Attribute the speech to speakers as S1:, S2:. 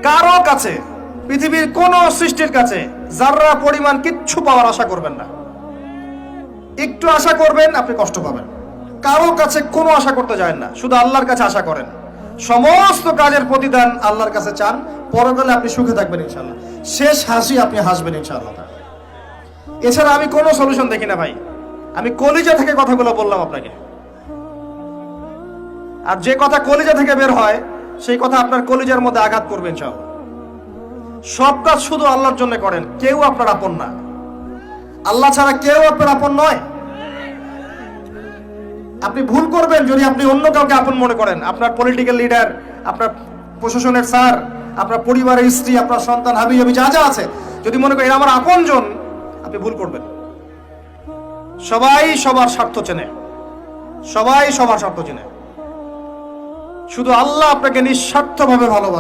S1: কারো কাছে, পৃথিবীর কোন সৃষ্টির কাছে যাররা পরিমাণ কিচ্ছু পাওয়ার আশা করবেন না। একটু আশা করবেন, আপনি কষ্ট পাবেন। কারো কাছে কোনো আশা করতে যায় না, শুধু আল্লাহর কাছে আশা করেন। সমস্ত কাজের প্রতিদান আল্লাহর কাছে চান, পরকালে আপনি সুখে থাকবেন ইনশাআল্লাহ। শেষ হাসি আপনি হাসবেন ইনশাআল্লাহ। এছাড়া আমি কোনো সলিউশন দেখি না ভাই। আমি কলিজা থেকে কথাগুলো বললাম আপনাকে, আর যে কথা কলিজা থেকে বের হয় সেই কথা আপনার কলিজার মধ্যে আঘাত করবে ইনশাআল্লাহ। সব কাজ শুধু আল্লাহর জন্য করেন, কেউ আপনার আপন না। আল্লাহ ছাড়া কেউ আপনার আপন নয়। আপনি ভুল করবেন যদি আপনি অন্য কাউকে আপন মনে করেন। আপনার পলিটিক্যাল লিডার, আপনার প্রশাসনের স্যার, আপনার পরিবারের স্ত্রী, আপনার সন্তান, হাবি জাবি যা যা আছে, যদি মনে করেন আমার আপনজন, আপনি ভুল করবেন। সবাই সবার স্বার্থ চেনে, সবাই সবার স্বার্থ চেনে। শুধু আল্লাহ আপনাকে নিঃস্বার্থভাবে ভালোবাসে।